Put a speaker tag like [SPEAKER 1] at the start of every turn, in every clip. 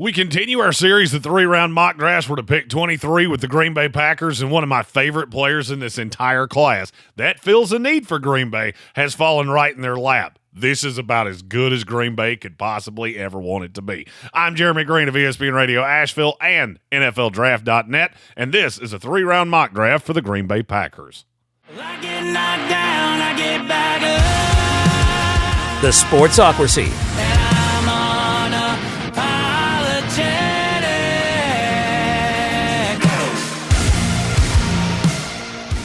[SPEAKER 1] We continue our series of 3-round mock drafts. We're to pick 23 with the Green Bay Packers, and one of my favorite players in this entire class that fills a need for Green Bay has fallen right in their lap. This is about as good as Green Bay could possibly ever want it to be. I'm Jeremy Green of ESPN Radio Asheville and NFLDraft.net, and this is a 3-round mock draft for the Green Bay Packers.
[SPEAKER 2] I get knocked down, I get back up.
[SPEAKER 3] The Sportsocracy.
[SPEAKER 2] And I'm unapologetic.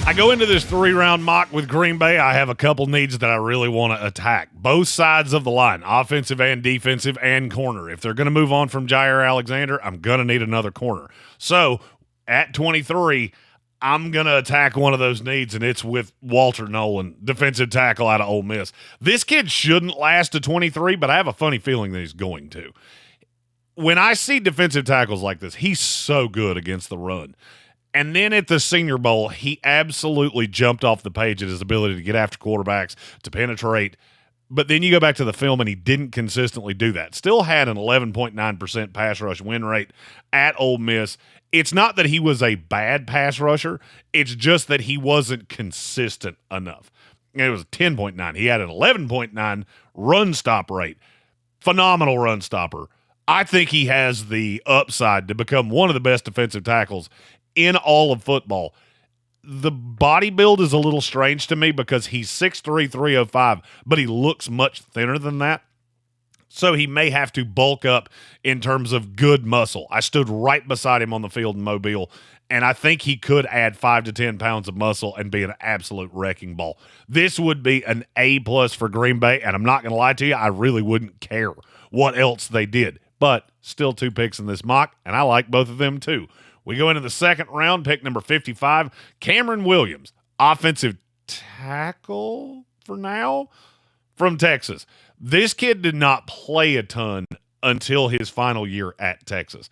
[SPEAKER 1] I go into this 3-round mock with Green Bay. I have a couple needs that I really want to attack. Both sides of the line, offensive and defensive and corner. If they're going to move on from Jaire Alexander, I'm going to need another corner. So at 23, I'm going to attack one of those needs, and it's with Walter Nolen, defensive tackle out of Ole Miss. This kid shouldn't last to 23, but I have a funny feeling that he's going to. When I see defensive tackles like this, he's so good against the run. And then at the Senior Bowl, he absolutely jumped off the page at his ability to get after quarterbacks, to penetrate. But then you go back to the film, and he didn't consistently do that. Still had an 11.9% pass rush win rate at Ole Miss. It's not that he was a bad pass rusher. It's just that he wasn't consistent enough. It was 10.9. He had an 11.9 run stop rate. Phenomenal run stopper. I think he has the upside to become one of the best defensive tackles in all of football. The body build is a little strange to me because he's 6'3", 305, but he looks much thinner than that. So he may have to bulk up in terms of good muscle. I stood right beside him on the field in Mobile, and I think he could add 5 to 10 pounds of muscle and be an absolute wrecking ball. This would be an A+ for Green Bay, and I'm not going to lie to you, I really wouldn't care what else they did. But still 2 picks in this mock, and I like both of them too. We go into the second round, pick number 55, Cameron Williams, offensive tackle for now from Texas. This kid did not play a ton until his final year at Texas.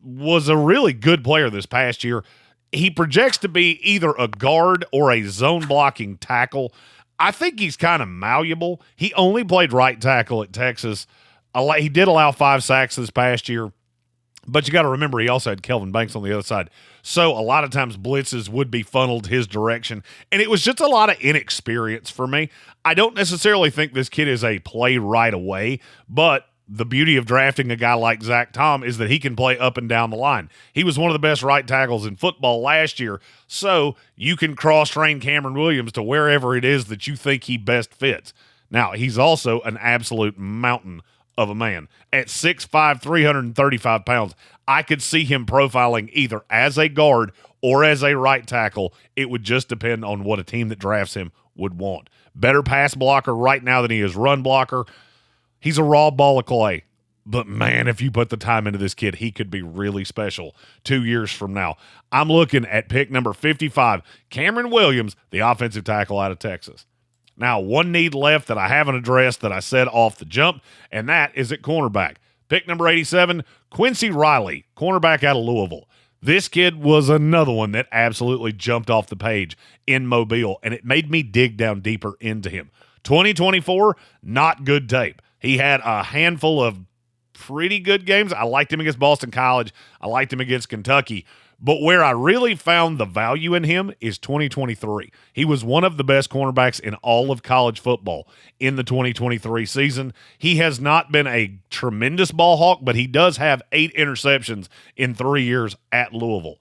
[SPEAKER 1] Was a really good player this past year. He projects to be either a guard or a zone blocking tackle. I think he's kind of malleable. He only played right tackle at Texas. He did allow 5 sacks this past year. But you got to remember, he also had Kelvin Banks on the other side. So a lot of times blitzes would be funneled his direction. And it was just a lot of inexperience for me. I don't necessarily think this kid is a play right away, but the beauty of drafting a guy like Zach Tom is that he can play up and down the line. He was one of the best right tackles in football last year. So you can cross-train Cameron Williams to wherever it is that you think he best fits. Now, he's also an absolute mountain of a man. At 6'5", 335 pounds, I could see him profiling either as a guard or as a right tackle. It would just depend on what a team that drafts him would want. Better pass blocker right now than he is run blocker. He's a raw ball of clay. But, man, if you put the time into this kid, he could be really special 2 years from now. I'm looking at pick number 55, Cameron Williams, the offensive tackle out of Texas. Now, one need left that I haven't addressed that I said off the jump, and that is at cornerback. Pick number 87, Quincy Riley, cornerback out of Louisville. This kid was another one that absolutely jumped off the page in Mobile, and it made me dig down deeper into him. 2024, not good tape. He had a handful of pretty good games. I liked him against Boston College. I liked him against Kentucky. But where I really found the value in him is 2023. He was one of the best cornerbacks in all of college football in the 2023 season. He has not been a tremendous ball hawk, but he does have 8 interceptions in 3 years at Louisville.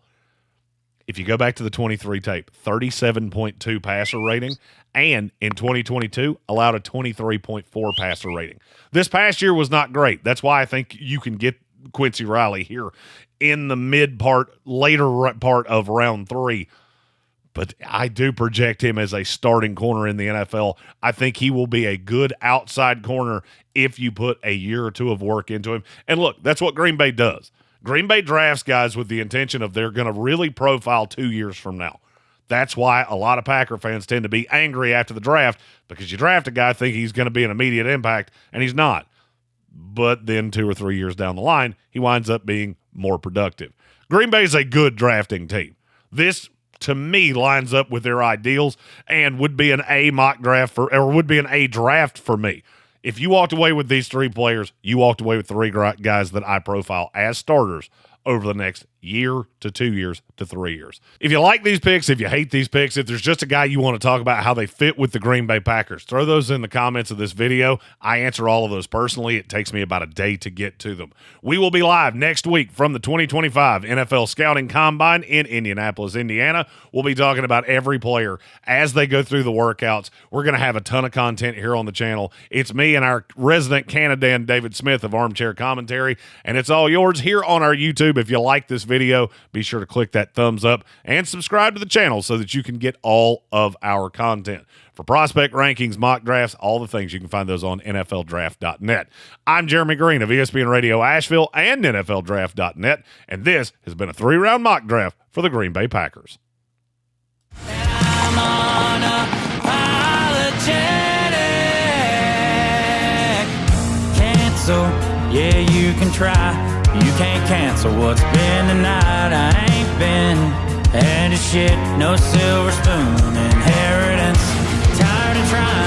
[SPEAKER 1] If you go back to the 23 tape, 37.2 passer rating, and in 2022, allowed a 23.4 passer rating. This past year was not great. That's why I think you can get Quincy Riley here in the later part of round 3. But I do project him as a starting corner in the NFL. I think he will be a good outside corner if you put a year or 2 of work into him. And look, that's what Green Bay does. Green Bay drafts guys with the intention of they're going to really profile 2 years from now. That's why a lot of Packer fans tend to be angry after the draft, because you draft a guy thinking he's going to be an immediate impact, and he's not. But then 2 or 3 years down the line, he winds up being more productive. Green Bay is a good drafting team. This, to me, lines up with their ideals and would be an A mock draft or would be an A draft for me. If you walked away with these three players, you walked away with three guys that I profile as starters over the next year to 2 years to 3 years. If you like these picks, if you hate these picks, if there's just a guy you want to talk about how they fit with the Green Bay Packers, throw those in the comments of this video. I answer all of those personally. It takes me about a day to get to them. We will be live next week from the 2025 NFL Scouting Combine in Indianapolis, Indiana. We'll be talking about every player as they go through the workouts. We're going to have a ton of content here on the channel. It's me and our resident Canadan, David Smith of Armchair Commentary, and it's all yours here on our YouTube. If you like this video, be sure to click that thumbs up and subscribe to the channel so that you can get all of our content. For prospect rankings, mock drafts, all the things, you can find those on NFLDraft.net. I'm Jeremy Green of ESPN Radio Asheville and NFLDraft.net, and this has been a 3-round mock draft for the Green Bay Packers.
[SPEAKER 2] I'm unapologetic. Cancel, yeah, you can try. You can't cancel what's been tonight. I ain't been had a shit, no silver spoon inheritance. Tired of trying.